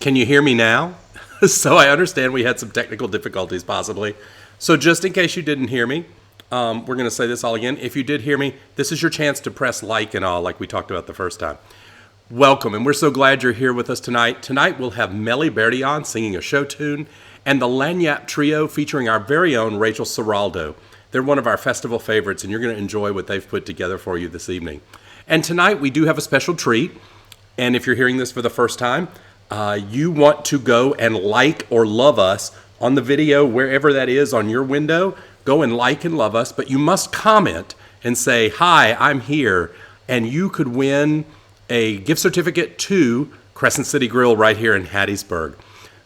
Can you hear me now? So I understand we had some technical difficulties possibly. So just in case you didn't hear me, we're going to say this all again. If you did hear me, this is your chance to press like and all like we talked about the first time. Welcome, and we're so glad you're here with us tonight. Tonight we'll have Mellie Dionne singing a show tune and the Lagniappe Trio featuring our very own Rachel Serraldo. They're one of our festival favorites, and you're going to enjoy what they've put together for you this evening. And tonight we do have a special treat, and if you're hearing this for the first time, you want to go and like or love us on the video, wherever that is on your window. Go and like and love us, but you must comment and say, "Hi, I'm here," and you could win a gift certificate to Crescent City Grill right here in Hattiesburg.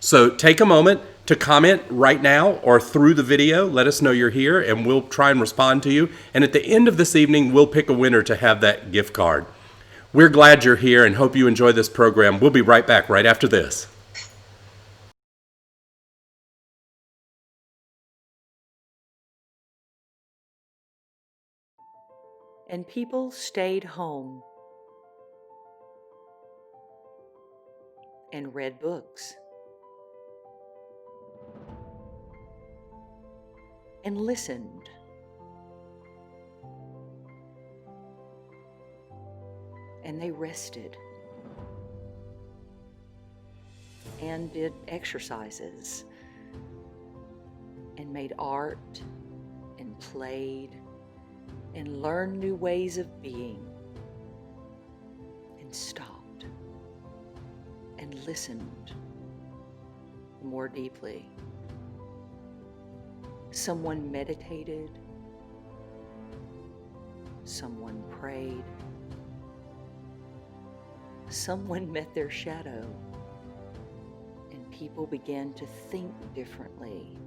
So take a moment to comment right now or through the video. Let us know you're here, and we'll try and respond to you. And at the end of this evening, we'll pick a winner to have that gift card. We're glad you're here and hope you enjoy this program. We'll be right back right after this. And people stayed home and read books and listened and they rested and did exercises and made art and played and learned new ways of being and stopped and listened more deeply. Someone meditated, someone prayed, someone met their shadow, and people began to think differently,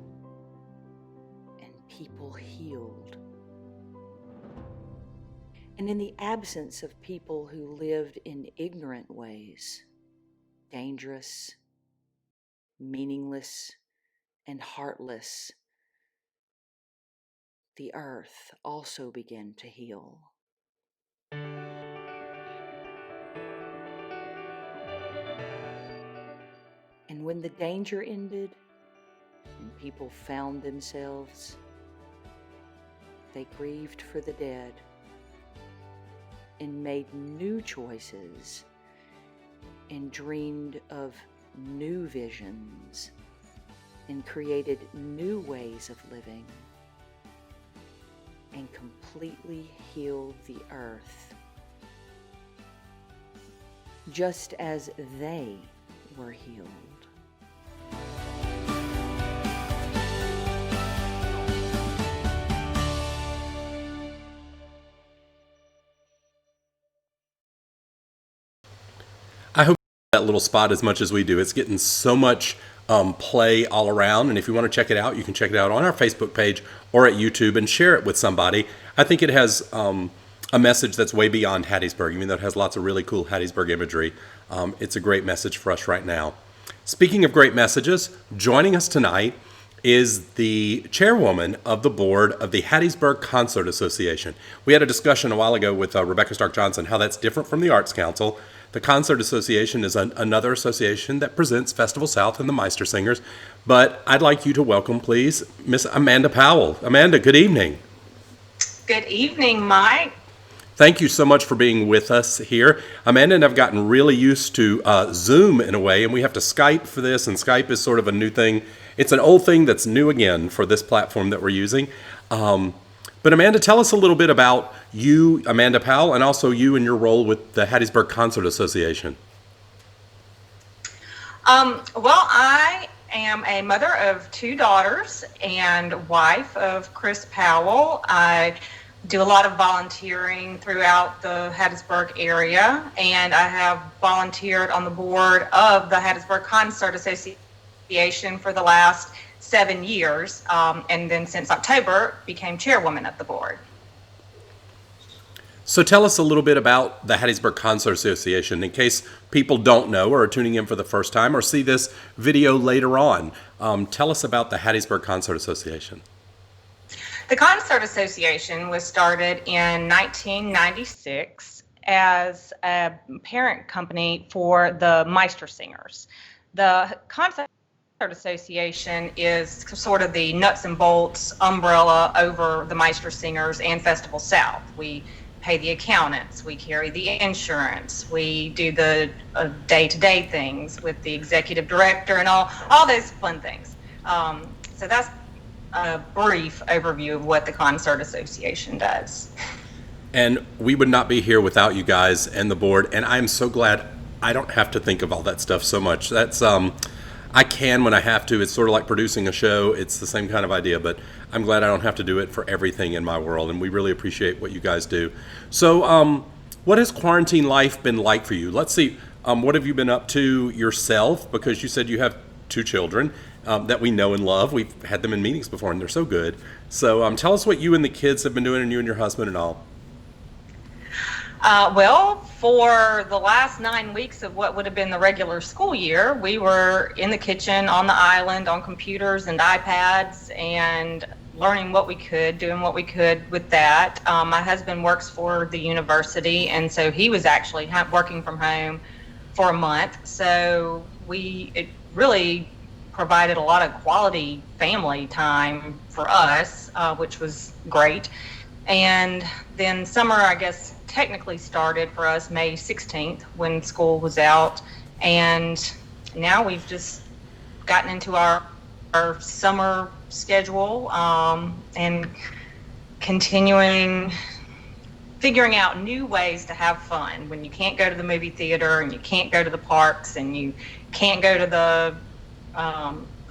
and people healed. And in the absence of people who lived in ignorant ways, dangerous, meaningless, and heartless, the earth also began to heal. And when the danger ended and people found themselves, they grieved for the dead and made new choices and dreamed of new visions and created new ways of living and completely healed the earth, just as they were healed. I hope that little spot as much as we do. It's getting so much play all around, and if you want to check it out, you can check it out on our Facebook page or at YouTube and share it with somebody. I think it has a message that's way beyond Hattiesburg, even though it has lots of really cool Hattiesburg imagery. It's a great message for us right now. Speaking of great messages, joining us tonight is the chairwoman of the board of the Hattiesburg Concert Association. We had a discussion a while ago with Rebecca Stark Johnson, how that's different from the Arts Council. The Concert Association is another association that presents FestivalSouth and the Meister Singers. But I'd like you to welcome, please, Miss Amanda Powell. Amanda, good evening. Good evening, Mike. Thank you so much for being with us here. Amanda and I've gotten really used to Zoom in a way, and we have to Skype for this, and Skype is sort of a new thing. It's an old thing that's new again for this platform that we're using. But Amanda, tell us a little bit about you, Amanda Powell, and also you and your role with the Hattiesburg Concert Association. Well, I am a mother of two daughters and wife of Chris Powell. I do a lot of volunteering throughout the Hattiesburg area, and I have volunteered on the board of the Hattiesburg Concert Association for the last 7 years, and then since October became chairwoman of the board. So tell us a little bit about the Hattiesburg Concert Association in case people don't know or are tuning in for the first time or see this video later on. Tell us about the Hattiesburg Concert Association. The Concert Association was started in 1996 as a parent company for the Meister Singers. The Concert Association is sort of the nuts and bolts umbrella over the Meistersingers and FestivalSouth. We pay the accountants, we carry the insurance, we do the day-to-day things with the executive director and all those fun things. So that's a brief overview of what the Concert Association does. And we would not be here without you guys and the board. And I'm so glad I don't have to think of all that stuff so much. That's I can when I have to. It's sort of like producing a show. It's the same kind of idea, but I'm glad I don't have to do it for everything in my world. And we really appreciate what you guys do. So what has quarantine life been like for you? Let's see. What have you been up to yourself? Because you said you have 2 children that we know and love. We've had them in meetings before, and they're so good. So tell us what you and the kids have been doing, and you and your husband and all. Well, for the last 9 weeks of what would have been the regular school year, we were in the kitchen, on the island, on computers and iPads, and learning what we could, doing what we could with that. My husband works for the university, and so he was actually working from home for a month. So it really provided a lot of quality family time for us, which was great. And then summer, I guess, technically started for us May 16th when school was out. And now we've just gotten into our summer schedule and figuring out new ways to have fun when you can't go to the movie theater and you can't go to the parks and you can't go to the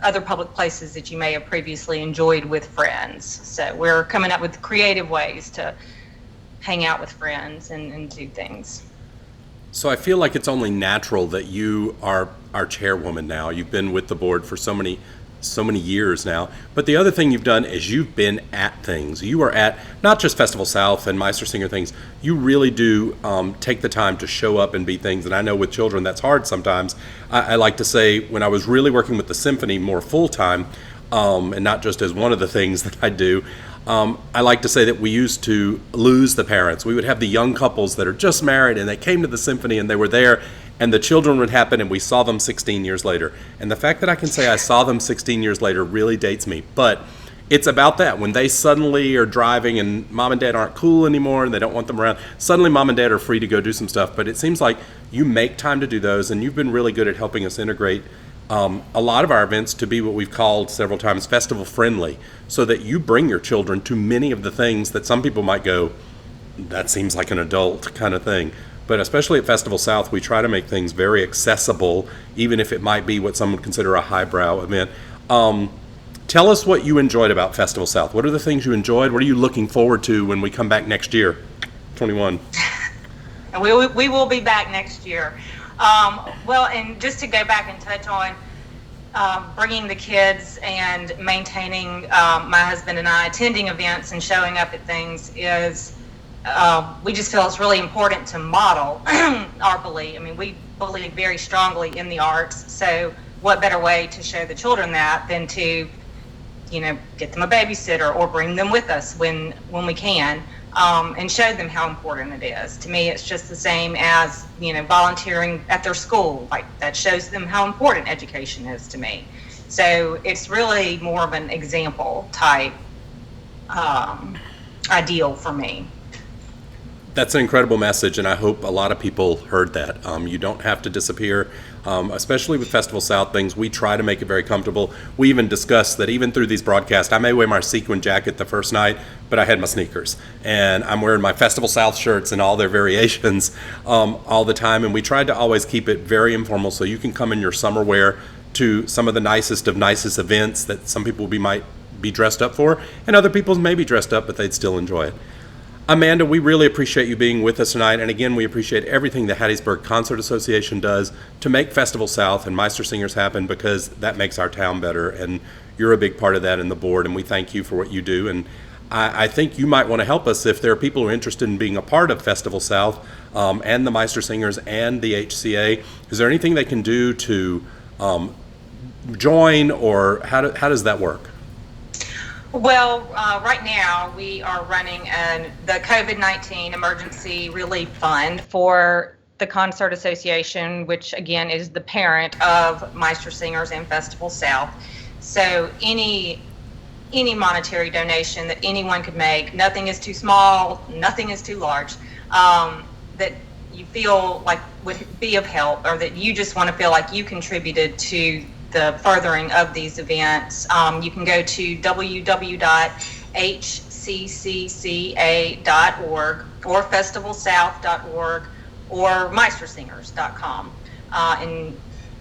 other public places that you may have previously enjoyed with friends. So we're coming up with creative ways to hang out with friends and do things. So I feel like it's only natural that you are our chairwoman now. You've been with the board for so many years now. But the other thing you've done is you've been at things. You are at not just FestivalSouth and Meistersinger things. You really do take the time to show up and be things. And I know with children that's hard sometimes. I like to say when I was really working with the symphony more full time, and not just as one of the things that I do, I like to say that we used to lose the parents. We would have the young couples that are just married and they came to the symphony and they were there and the children would happen and we saw them 16 years later. And the fact that I can say I saw them 16 years later really dates me. But it's about that. When they suddenly are driving and mom and dad aren't cool anymore and they don't want them around, suddenly mom and dad are free to go do some stuff. But it seems like you make time to do those and you've been really good at helping us integrate a lot of our events to be what we've called several times festival friendly, so that you bring your children to many of the things that some people might go, that seems like an adult kind of thing. But especially at FestivalSouth, we try to make things very accessible, even if it might be what some would consider a highbrow event. Tell us what you enjoyed about FestivalSouth. What are the things you enjoyed? What are you looking forward to when we come back next year, 21? We will be back next year. Well, and just to go back and touch on bringing the kids and maintaining my husband and I attending events and showing up at things is we just feel it's really important to model our belief. I mean, we believe very strongly in the arts, so what better way to show the children that than to, get them a babysitter or bring them with us when we can. And show them how important it is. To me, it's just the same as, volunteering at their school. Like, that shows them how important education is to me. So it's really more of an example type ideal for me. That's an incredible message, and I hope a lot of people heard that. You don't have to disappear, especially with FestivalSouth things. We try to make it very comfortable. We even discussed that even through these broadcasts, I may wear my sequin jacket the first night, but I had my sneakers. And I'm wearing my FestivalSouth shirts and all their variations all the time. And we tried to always keep it very informal so you can come in your summer wear to some of the nicest of nicest events that some people might be dressed up for, and other people may be dressed up, but they'd still enjoy it. Amanda, we really appreciate you being with us tonight, and again, we appreciate everything the Hattiesburg Concert Association does to make FestivalSouth and Meistersingers happen, because that makes our town better, and you're a big part of that in the board, and we thank you for what you do. And I think you might want to help us if there are people who are interested in being a part of FestivalSouth and the Meistersingers and the HCA. Is there anything they can do to join, or how does that work? Well, right now we are running the COVID-19 Emergency Relief Fund for the Concert Association, which again is the parent of Meister Singers and Festival South. So any monetary donation that anyone could make, nothing is too small, nothing is too large, that you feel like would be of help, or that you just want to feel like you contributed to the furthering of these events, you can go to www.hccca.org or festivalsouth.org or meistersingers.com.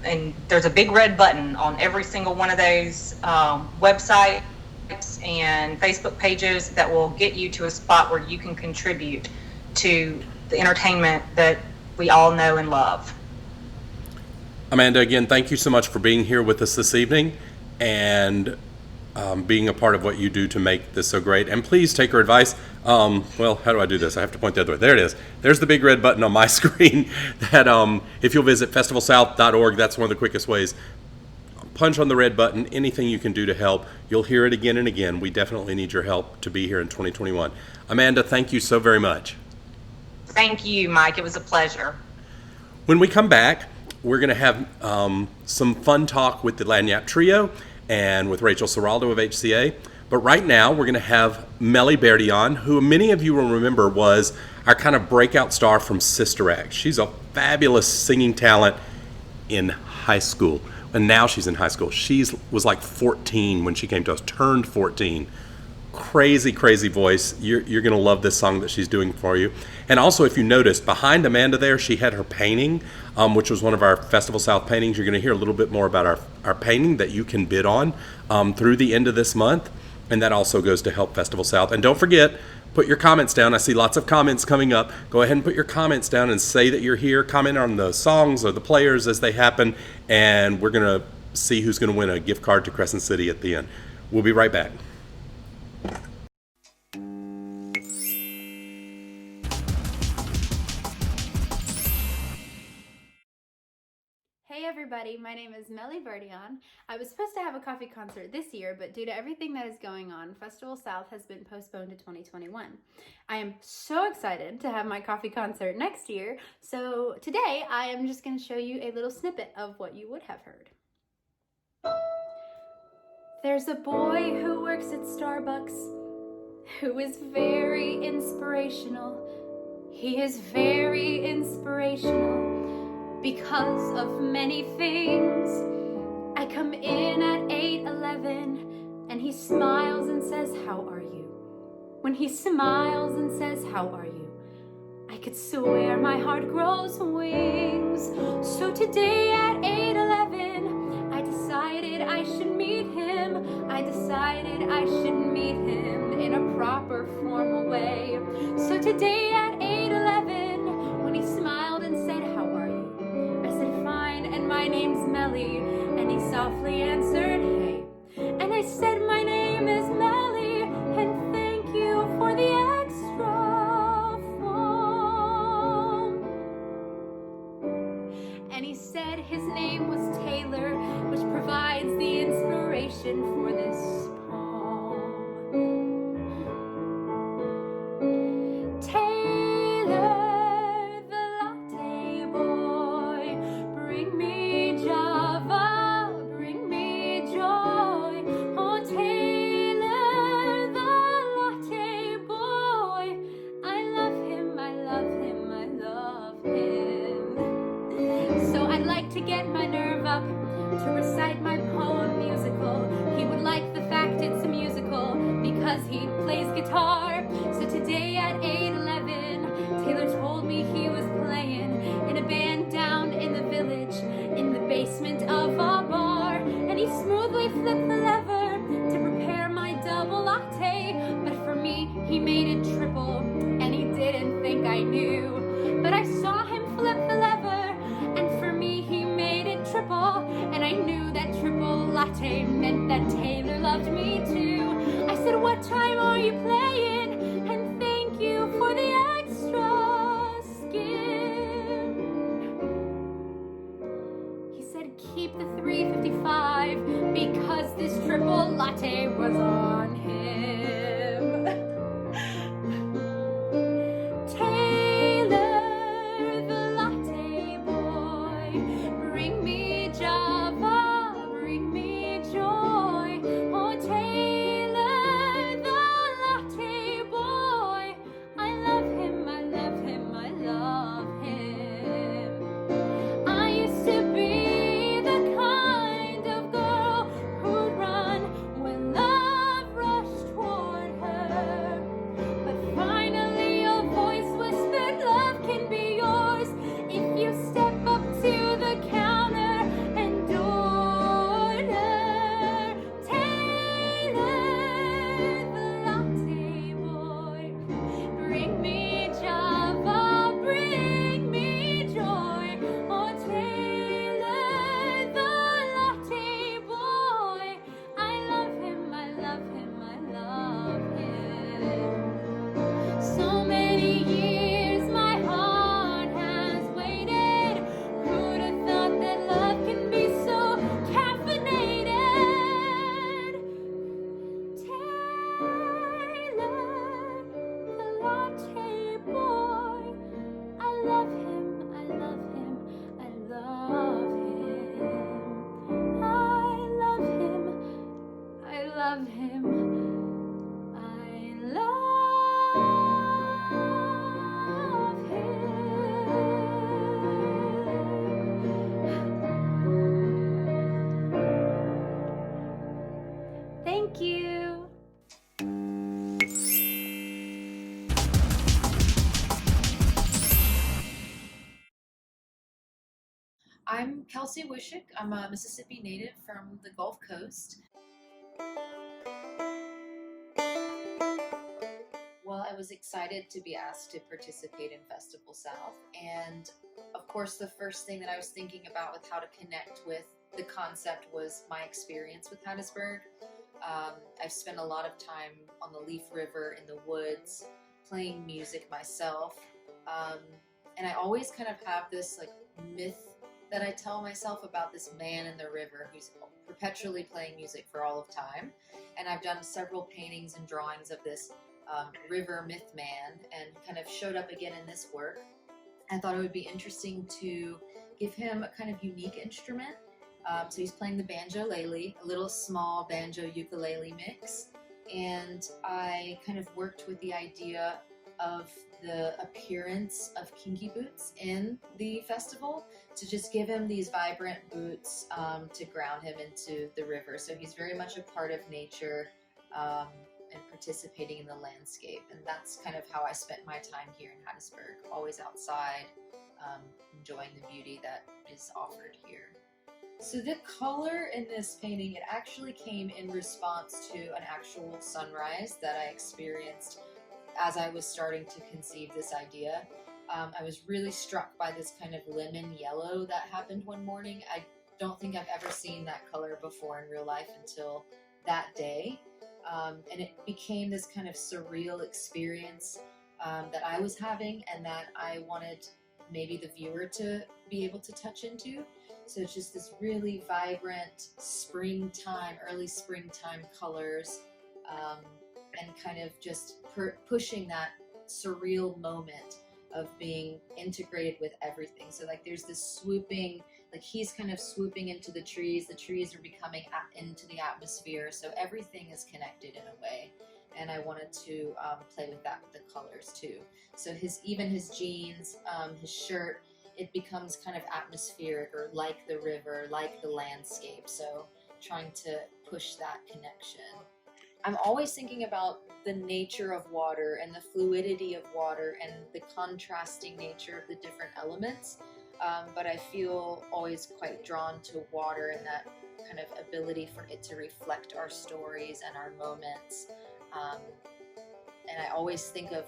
And there's a big red button on every single one of those websites and Facebook pages that will get you to a spot where you can contribute to the entertainment that we all know and love. Amanda, again, thank you so much for being here with us this evening and being a part of what you do to make this so great. And please take her advice. Well, how do I do this? I have to point the other way. There it is. There's the big red button on my screen that if you'll visit festivalsouth.org, that's one of the quickest ways. Punch on the red button, anything you can do to help. You'll hear it again and again. We definitely need your help to be here in 2021. Amanda, thank you so very much. Thank you, Mike. It was a pleasure. When we come back, we're going to have some fun talk with the Lagniappe Trio and with Rachel Serraldo of HCA. But right now, we're going to have Mellie Dionne, who many of you will remember was our kind of breakout star from Sister Act. She's a fabulous singing talent in high school. And now she's in high school. She was like 14 when she came to us, turned 14. Crazy, crazy voice. You're going to love this song that she's doing for you. And also, if you noticed, behind Amanda there, she had her painting, which was one of our Festival South paintings. You're going to hear a little bit more about our painting that you can bid on through the end of this month. And that also goes to help Festival South. And don't forget, put your comments down. I see lots of comments coming up. Go ahead and put your comments down and say that you're here. Comment on the songs or the players as they happen. And we're going to see who's going to win a gift card to Crescent City at the end. We'll be right back. Hey everybody, my name is Mellie Dionne. I was supposed to have a coffee concert this year, but due to everything that is going on, Festival South has been postponed to 2021. I am so excited to have my coffee concert next year, so today I am just going to show you a little snippet of what you would have heard. There's a boy who works at Starbucks who is very inspirational. He is very inspirational. Because of many things. I come in at 8:11 and he smiles and says, "How are you?" When he smiles and says, "How are you?" I could swear my heart grows wings. So today at 8:11 I decided I should meet him. I decided I should meet him in a proper formal way. So today at 8:11 when he smiled and said, "How are you?" I said, "Fine, and my name's Mellie." And he softly answered, "Hey." And I said, "My name is Mellie, and thank you for the extra foam." And he said his name was Taylor, which provides the inspiration for this poem. Taylor, to get my nerve up, to recite my poem musical. He would like the fact it's a musical because he plays guitar. So today at 8:11, Taylor told me he was playing in a band down in the village, in the basement of a bar. And he smoothly flipped the lever to prepare my double latte. But for me, he made it triple, and he didn't think I knew. But I saw him flip the lever, and for me he made it triple, and I knew that triple latte meant that Taylor loved me too. I said, "What time are you playing? And thank you for the extra skin." He said, "Keep the 355 because this triple latte was on him." Taylor, the latte I'm Kelsey Wishick. I'm a Mississippi native from the Gulf Coast. Well, I was excited to be asked to participate in Festival South. And of course, the first thing that I was thinking about with how to connect with the concept was my experience with Hattiesburg. I've spent a lot of time on the Leaf River in the woods, playing music myself. And I always kind of have this like myth that I tell myself about this man in the river who's perpetually playing music for all of time. And I've done several paintings and drawings of this river myth man, and kind of showed up again in this work. I thought it would be interesting to give him a kind of unique instrument. So he's playing the banjo-lele, a little small banjo-ukulele mix. And I kind of worked with the idea of the appearance of kinky boots in the festival to just give him these vibrant boots to ground him into the river. So he's very much a part of nature and participating in the landscape. And that's kind of how I spent my time here in Hattiesburg, always outside, enjoying the beauty that is offered here. So the color in this painting, it actually came in response to an actual sunrise that I experienced as I was starting to conceive this idea. I was really struck by this kind of lemon yellow that happened one morning. I don't think I've ever seen that color before in real life until that day. And it became this kind of surreal experience that I was having, and that I wanted maybe the viewer to be able to touch into. So it's just this really vibrant springtime, early springtime colors, and kind of just pushing that surreal moment of being integrated with everything. So like there's this swooping, like he's kind of swooping into the trees are becoming into the atmosphere, so everything is connected in a way. And I wanted to play with that with the colors too. So even his jeans, his shirt, it becomes kind of atmospheric, or like the river, like the landscape. So trying to push that connection. I'm always thinking about the nature of water and the fluidity of water and the contrasting nature of the different elements. But I feel always quite drawn to water and that kind of ability for it to reflect our stories and our moments. And I always think of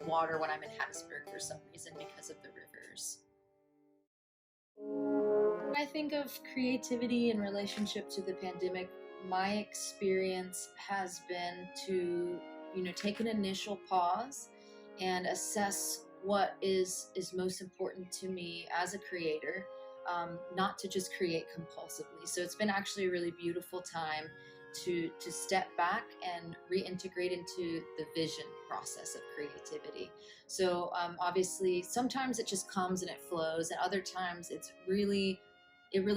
water when I'm in Hattiesburg for some reason because of the rivers. When I think of creativity in relationship to the pandemic, my experience has been to, take an initial pause and assess what is most important to me as a creator, not to just create compulsively. So it's been actually a really beautiful time to step back and reintegrate into the vision process of creativity. So obviously sometimes it just comes and it flows, and other times it really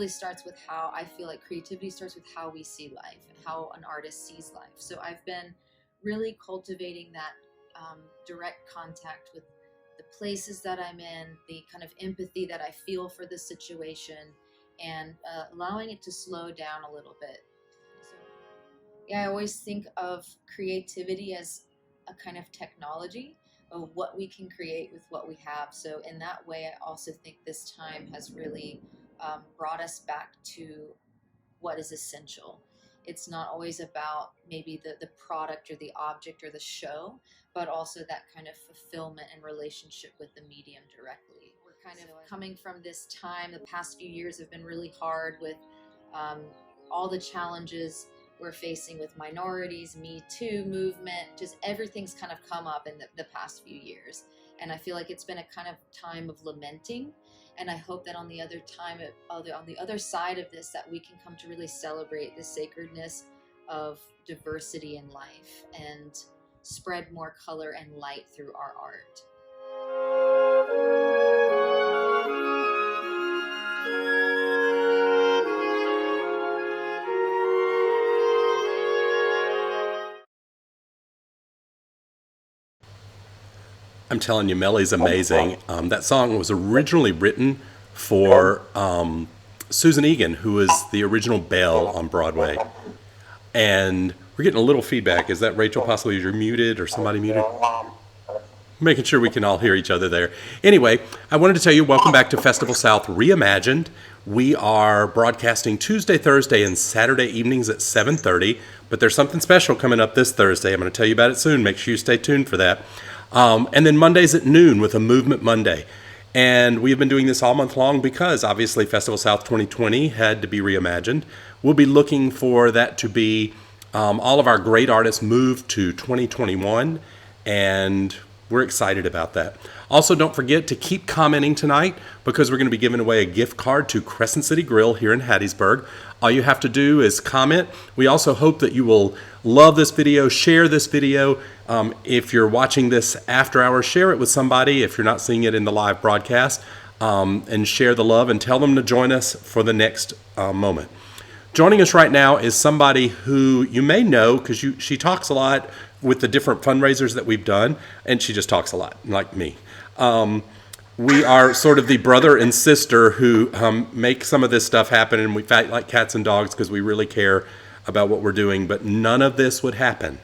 starts with how I feel like creativity starts with how we see life and how an artist sees life. So I've been really cultivating that direct contact with the places that I'm in, the kind of empathy that I feel for the situation, and allowing it to slow down a little bit. So, I always think of creativity as a kind of technology, of what we can create with what we have. So in that way, I also think this time has really brought us back to what is essential. It's not always about maybe the product or the object or the show, but also that kind of fulfillment and relationship with the medium directly. We're kind of coming from this time, the past few years have been really hard with all the challenges we're facing with minorities, Me Too movement, just everything's kind of come up in the past few years. And I feel like it's been a kind of time of lamenting. And I hope that on the other side of this, that we can come to really celebrate the sacredness of diversity in life and spread more color and light through our art. I'm telling you, Mellie's amazing. That song was originally written for Susan Egan, who is the original Belle on Broadway. And we're getting a little feedback. Is that Rachel? Possibly you're muted, or somebody muted? making sure we can all hear each other there. Anyway, I wanted to tell you, welcome back to Festival South Reimagined. We are broadcasting Tuesday, Thursday, and Saturday evenings at 7:30, but there's something special coming up this Thursday. I'm going to tell you about it soon. Make sure you stay tuned for that. And then Mondays at noon with a Movement Monday. And we've been doing this all month long because obviously Festival South 2020 had to be reimagined. We'll be looking for that to be all of our great artists moved to 2021, and we're excited about that. Also, don't forget to keep commenting tonight because we're going to be giving away a gift card to Crescent City Grill here in Hattiesburg. All you have to do is comment. We also hope that you will love this video, share this video. If you're watching this after hours, share it with somebody if you're not seeing it in the live broadcast, and share the love and tell them to join us for the next moment. Joining us right now is somebody who you may know because she talks a lot with the different fundraisers that we've done, and she just talks a lot, like me. We are sort of the brother and sister who make some of this stuff happen, and we fight like cats and dogs because we really care about what we're doing, but none of this would happen.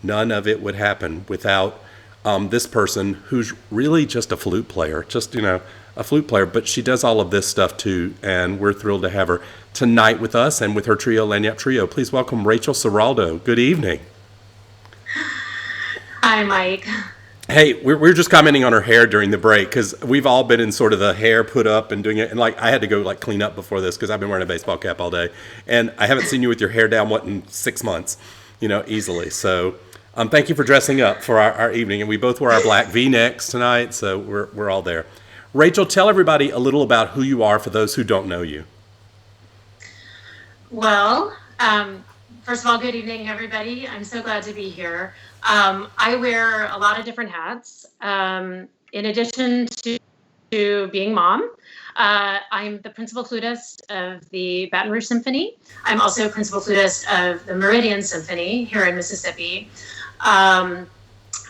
None of it would happen without this person who's really just a flute player, a flute player, but she does all of this stuff too, and we're thrilled to have her tonight with us and with her trio, Lanyap Trio. Please welcome Rachel Serraldo. Good evening. Hi, Mike. Hey, we're just commenting on her hair during the break because we've all been in sort of the hair put up and doing it, and like I had to go like clean up before this because I've been wearing a baseball cap all day, and I haven't seen you with your hair down in 6 months, easily. So thank you for dressing up for our evening, and we both wear our black V-necks tonight, so we're all there. Rachel, tell everybody a little about who you are for those who don't know you. Well, first of all, good evening, everybody. I'm so glad to be here. I wear a lot of different hats. In addition to being mom, I'm the principal flutist of the Baton Rouge Symphony. I'm also principal flutist of the Meridian Symphony here in Mississippi. I'm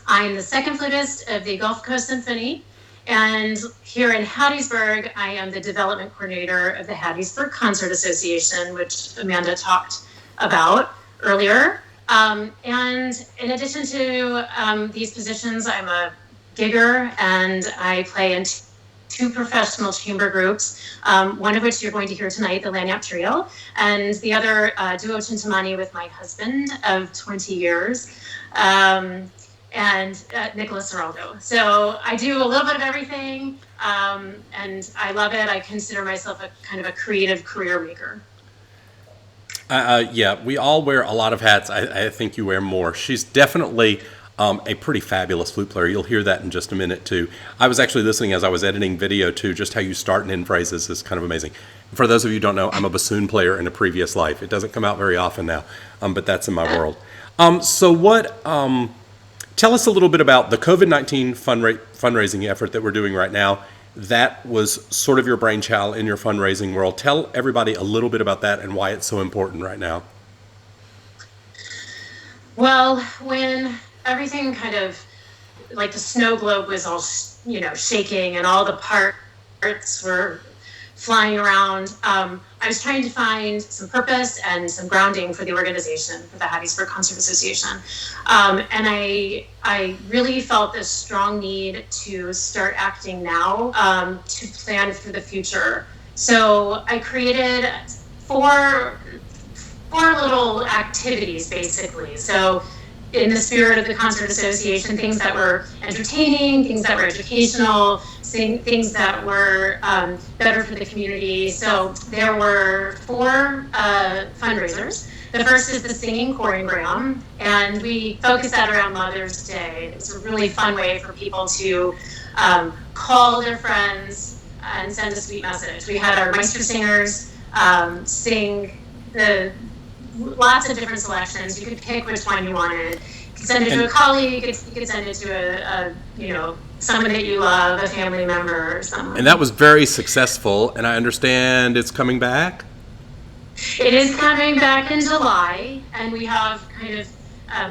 the second flutist of the Gulf Coast Symphony. And here in Hattiesburg, I am the development coordinator of the Hattiesburg Concert Association, which Amanda talked about earlier. And in addition to these positions, I'm a gigger and I play in two professional chamber groups, one of which you're going to hear tonight, the Lanyap Trio, and the other duo Chintamani with my husband of 20 years. And Nicholas Serraldo. So I do a little bit of everything, and I love it. I consider myself a kind of a creative career maker. Yeah, we all wear a lot of hats. I think you wear more. She's definitely a pretty fabulous flute player. You'll hear that in just a minute, too. I was actually listening as I was editing video, too. Just how you start and end phrases is kind of amazing. For those of you who don't know, I'm a bassoon player in a previous life. It doesn't come out very often now, but that's in my world. Tell us a little bit about the COVID-19 fundraising effort that we're doing right now. That was sort of your brainchild in your fundraising world. Tell everybody a little bit about that and why it's so important right now. Well, when everything kind of, like the snow globe was all, shaking and all the parts were flying around, I was trying to find some purpose and some grounding for the organization, for the Hattiesburg Concert Association. And I really felt this strong need to start acting now to plan for the future. So I created four little activities, basically. So in the spirit of the Concert Association, things that were entertaining, things that were educational, things that were better for the community. So there were four fundraisers. The first is the Singing Choreogram, and we focused that around Mother's Day. It's a really fun way for people to call their friends and send a sweet message. We had our Meister singers sing lots of different selections. You could pick which one you wanted. You could send it to a colleague. You could send it to someone that you love, a family member or someone. And that was very successful, and I understand it's coming back? It is coming back in July, and we have kind of,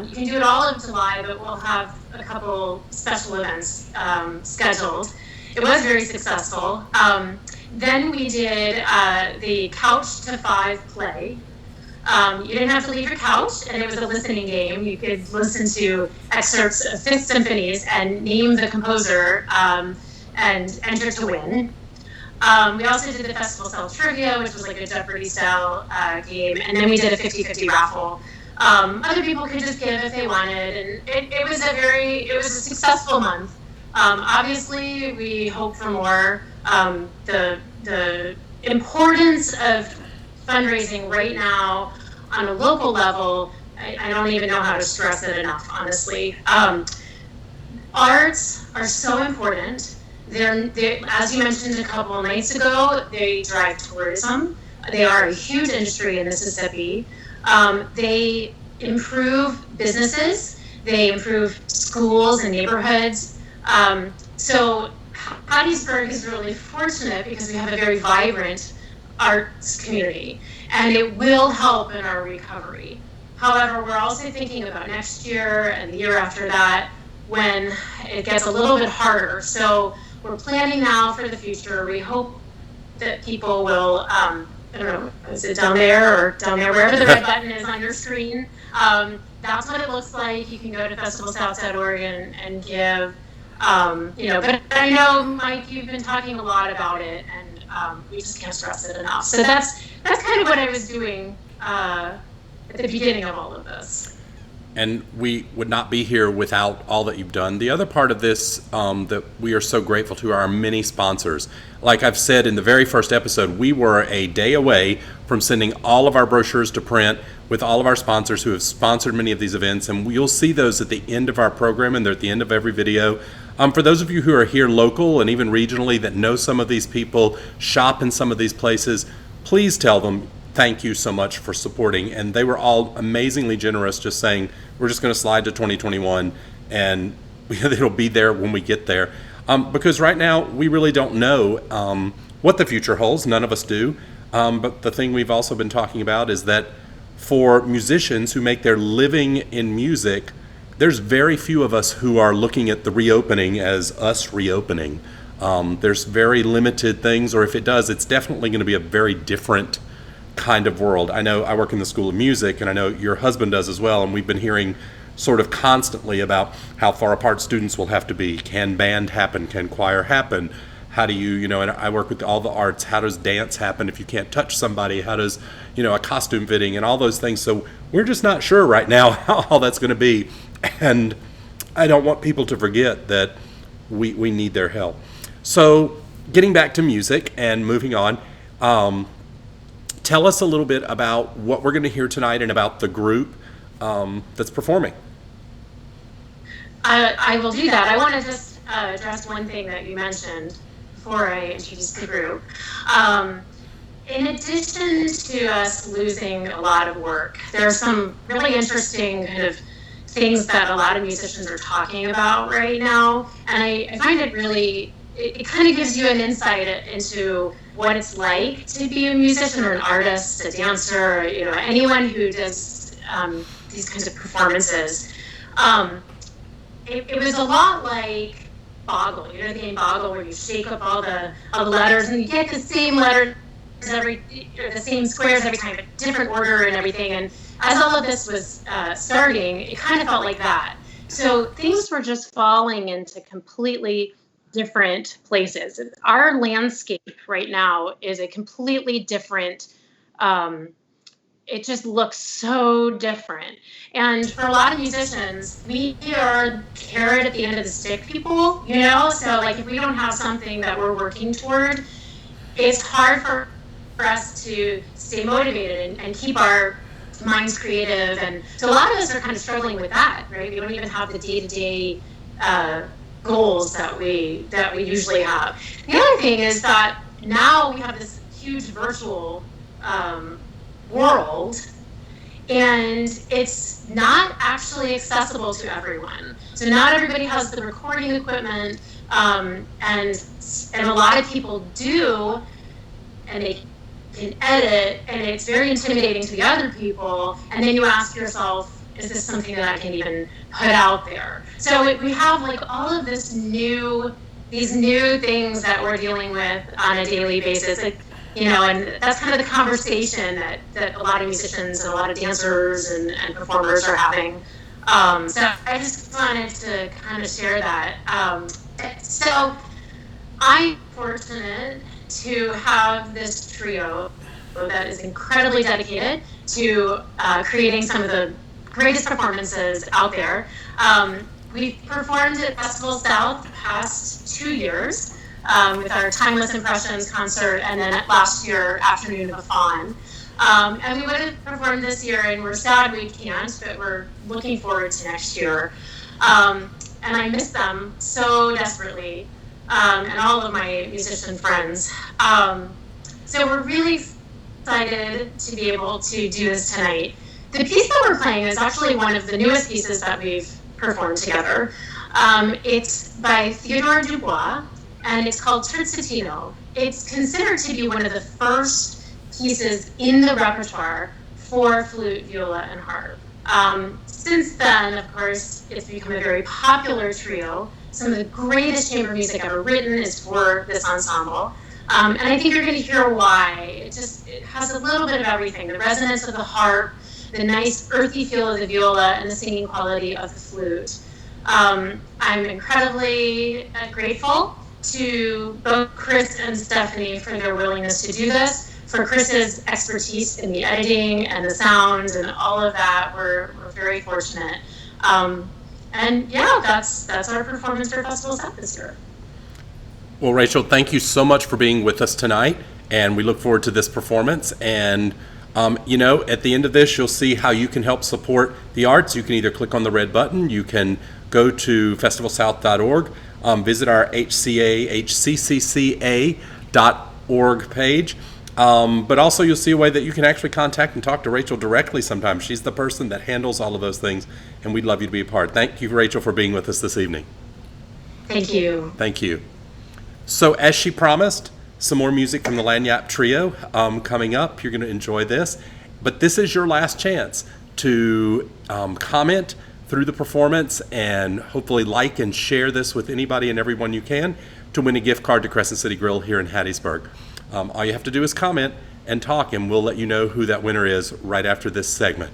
you can do it all of July, but we'll have a couple special events scheduled. It was very successful. Then we did the Couch to 5 play. You didn't have to leave your couch, and it was a listening game. You could listen to excerpts of Fifth Symphonies and name the composer and enter to win. We also did the FestivalSouth trivia, which was like a Jeopardy-style game, and then we did a 50-50 raffle. Other people could just give if they wanted, and it was a successful month. Obviously, we hope for more. The importance of fundraising right now on a local level, I don't even know how to stress it enough, honestly. Arts are so important. They're, as you mentioned a couple of nights ago, they drive tourism. They are a huge industry in Mississippi. They improve businesses. They improve schools and neighborhoods. So Hattiesburg is really fortunate because we have a very vibrant arts community, and it will help in our recovery. However, we're also thinking about next year and the year after that when it gets a little bit harder. So we're planning now for the future. We hope that people will, I don't know, is it down there or down there, wherever the red button is on your screen. That's what it looks like. You can go to FestivalSouth.org and give. But I know, Mike, you've been talking a lot about it, and we just can't stress it enough. So that's kind of what I was doing at the beginning of all of this. And we would not be here without all that you've done. The other part of this that we are so grateful to are our many sponsors. Like I've said in the very first episode, we were a day away from sending all of our brochures to print with all of our sponsors who have sponsored many of these events. And you'll see those at the end of our program, and they're at the end of every video. For those of you who are here local and even regionally that know some of these people, shop in some of these places, please tell them thank you so much for supporting. And they were all amazingly generous, just saying, we're just going to slide to 2021 and it'll be there when we get there. Because right now, we really don't know what the future holds. None of us do. But the thing we've also been talking about is that for musicians who make their living in music, there's very few of us who are looking at the reopening as us reopening. There's very limited things, or if it does, it's definitely going to be a very different kind of world. I know I work in the School of Music, and I know your husband does as well, and we've been hearing sort of constantly about how far apart students will have to be. Can band happen? Can choir happen? How do you, and I work with all the arts. How does dance happen if you can't touch somebody? How does, a costume fitting and all those things? So we're just not sure right now how all that's going to be. And I don't want people to forget that we need their help. So getting back to music and moving on, tell us a little bit about what we're going to hear tonight and about the group that's performing. I will do that. I want to just address one thing that you mentioned before I introduce the group. In addition to us losing a lot of work, there are some really interesting kind of things that a lot of musicians are talking about right now. And I find it really, it kind of gives you an insight into what it's like to be a musician or an artist, a dancer, anyone who does these kinds of performances. It was a lot like Boggle, the game Boggle, where you shake up all the letters and you get the same letters the same squares every time, but different order and everything. And as all of this was starting, it kind of felt like that. So things were just falling into completely different places. Our landscape right now is a completely different, it just looks so different. And for a lot of musicians, we are carrot at the end of the stick people, so like if we don't have something that we're working toward, it's hard for us to stay motivated and keep our minds creative. And so a lot of us are kind of struggling with that, right? We don't even have the day-to-day goals that we usually have. The other thing is that now we have this huge virtual world, and it's not actually accessible to everyone. So not everybody has the recording equipment, and a lot of people do, and they can edit, and it's very intimidating to the other people. And then you ask yourself, is this something that I can even put out there? So we have like all of these new things that we're dealing with on a daily basis. Like And that's kind of the conversation that a lot of musicians and a lot of dancers and performers are having. So I just wanted to kind of share that. So I'm fortunate to have this trio that is incredibly dedicated to creating some of the greatest performances out there. We've performed at FestivalSouth the past 2 years with our Timeless Impressions concert, and then last year, Afternoon of the Fawn. And we would have performed this year, and we're sad we can't, but we're looking forward to next year. And I miss them so desperately, and all of my musician friends. So we're really excited to be able to do this tonight. The piece that we're playing is actually one of the newest pieces that we've performed together. It's by Theodore Dubois, and it's called Terzatino. It's considered to be one of the first pieces in the repertoire for flute, viola, and harp. Since then, of course, it's become a very popular trio. Some of the greatest chamber music ever written is for this ensemble. And I think you're going to hear why. It has a little bit of everything. The resonance of the harp, the nice earthy feel of the viola, and the singing quality of the flute. I'm incredibly grateful to both Chris and Stephanie for their willingness to do this, for Chris's expertise in the editing and the sound and all of that. We're very fortunate. And yeah, that's our performance for FestivalSouth this year. Well, Rachel, thank you so much for being with us tonight, and we look forward to this performance. And at the end of this, you'll see how you can help support the arts. You can either click on the red button, you can go to festivalsouth.org, visit our hccca.org page, but also you'll see a way that you can actually contact and talk to Rachel directly sometimes. She's the person that handles all of those things, and we'd love you to be a part. Thank you, Rachel, for being with us this evening. Thank you. Thank you. So as she promised, some more music from the Lagniappe Trio coming up. You're going to enjoy this. But this is your last chance to comment through the performance and hopefully like and share this with anybody and everyone you can to win a gift card to Crescent City Grill here in Hattiesburg. All you have to do is comment and talk, and we'll let you know who that winner is right after this segment.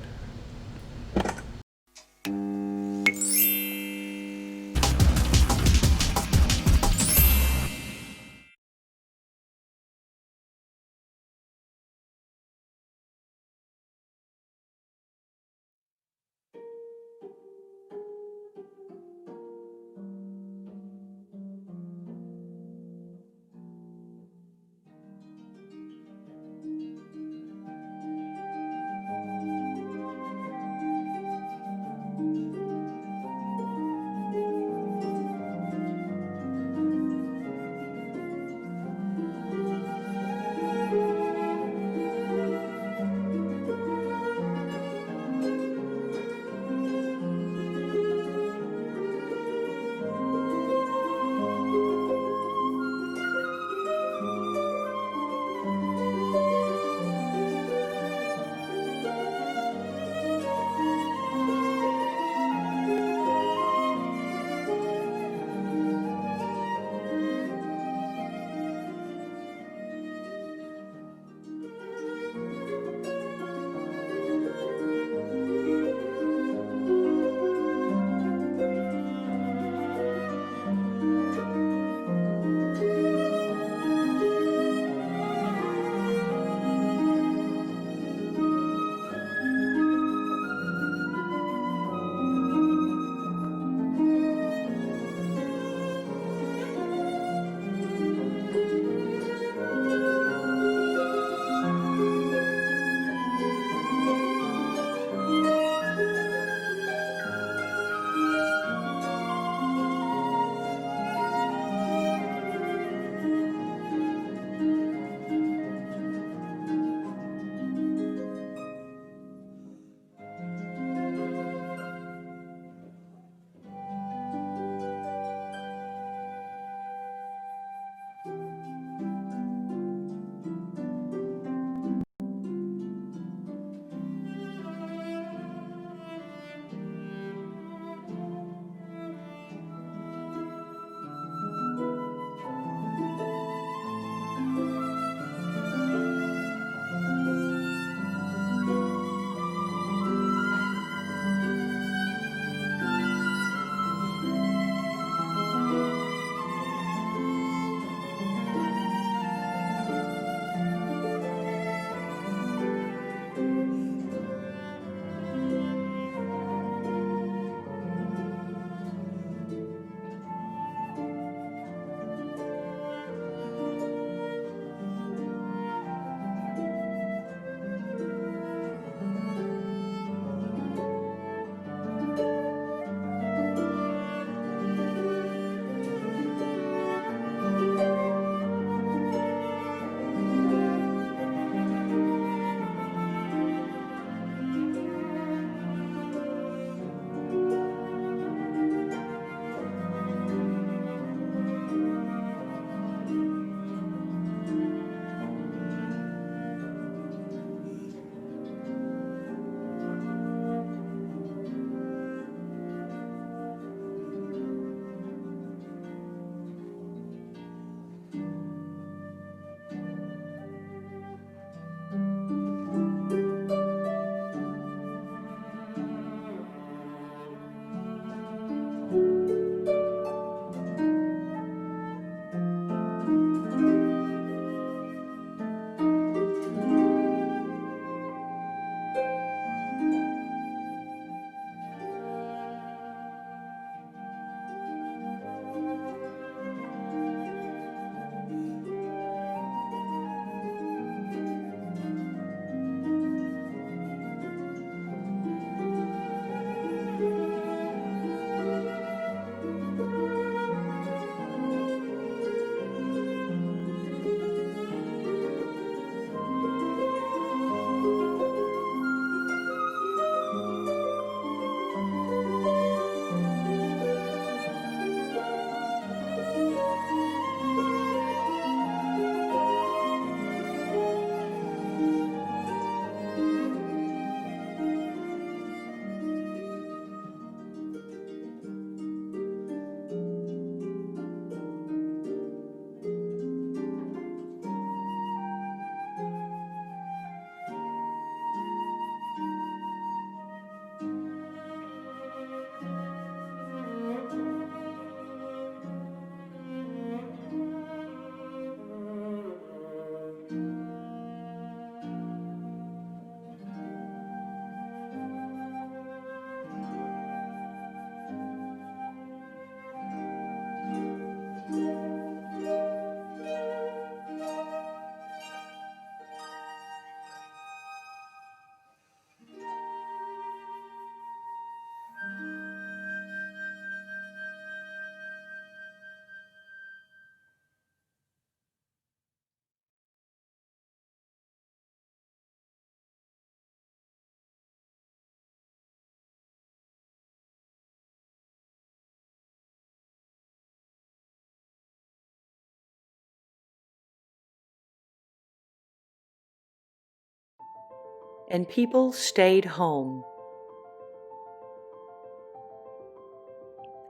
and people stayed home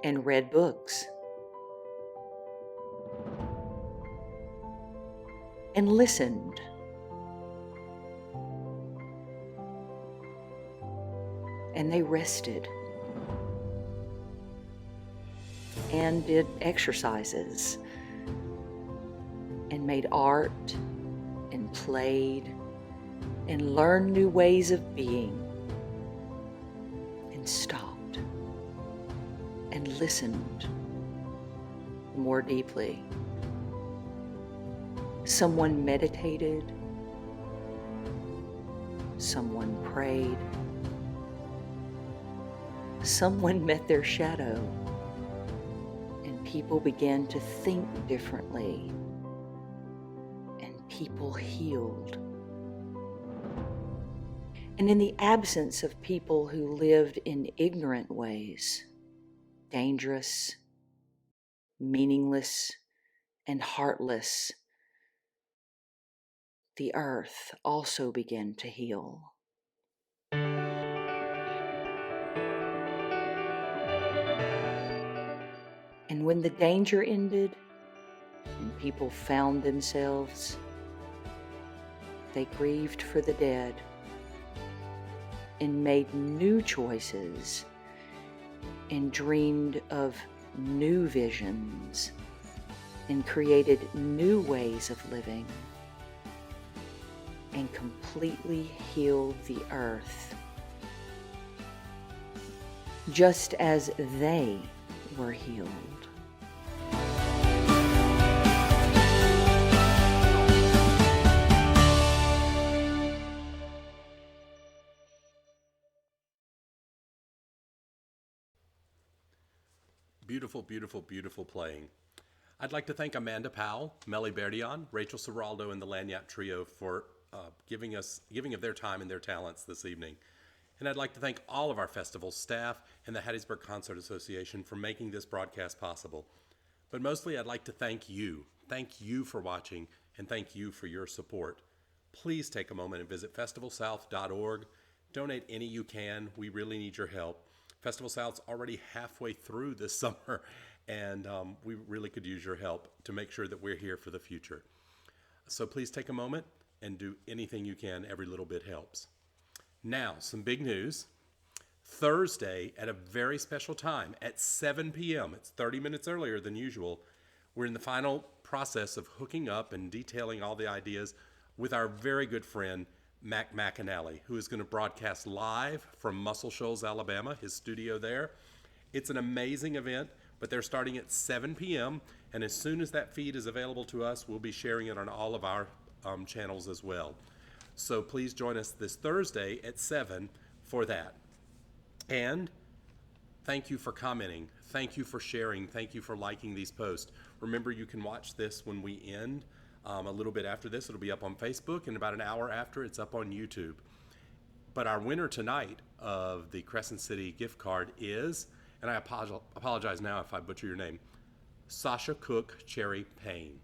and read books and listened and they rested and did exercises and made art and played and learned new ways of being and stopped and listened more deeply. Someone meditated, someone prayed, someone met their shadow, and people began to think differently, and people healed. And in the absence of people who lived in ignorant ways, dangerous, meaningless, and heartless, the earth also began to heal. And when the danger ended and people found themselves, they grieved for the dead and made new choices and dreamed of new visions and created new ways of living and completely healed the earth, just as they were healed. Beautiful, beautiful, beautiful playing. I'd like to thank Amanda Powell, Mellie, Dionne, Rachel Serraldo, and the Lanyap Trio for giving of their time and their talents this evening. And I'd like to thank all of our festival staff and the Hattiesburg Concert Association for making this broadcast possible. But mostly, I'd like to thank you. Thank you for watching, and thank you for your support. Please take a moment and visit FestivalSouth.org. Donate any you can. We really need your help. Festival South's already halfway through this summer, and we really could use your help to make sure that we're here for the future. So please take a moment and do anything you can. Every little bit helps. Now, some big news. Thursday, at a very special time, at 7 p.m., it's 30 minutes earlier than usual, we're in the final process of hooking up and detailing all the ideas with our very good friend, Mac McAnally, who is going to broadcast live from Muscle Shoals, Alabama, his studio there. It's an amazing event, but they're starting at 7 p.m., and as soon as that feed is available to us, we'll be sharing it on all of our channels as well. So please join us this Thursday at 7 for that. And thank you for commenting. Thank you for sharing. Thank you for liking these posts. Remember, you can watch this when we end. A little bit after this, it'll be up on Facebook, and about an hour after, it's up on YouTube. But our winner tonight of the Crescent City gift card is, and I apologize now if I butcher your name, Sasha Cook Cherry Payne.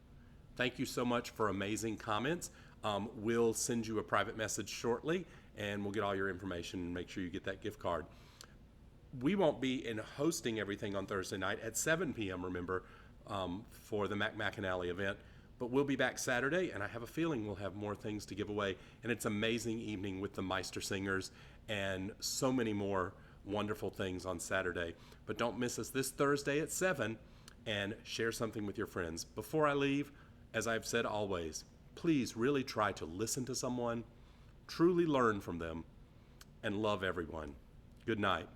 Thank you so much for amazing comments. We'll send you a private message shortly, and we'll get all your information and make sure you get that gift card. We won't be in hosting everything on Thursday night at 7 p.m., remember, for the Mac McAnally event. But we'll be back Saturday, and I have a feeling we'll have more things to give away. And it's an amazing evening with the Meister Singers and so many more wonderful things on Saturday. But don't miss us this Thursday at 7, and share something with your friends. Before I leave, as I've said always, please really try to listen to someone, truly learn from them, and love everyone. Good night.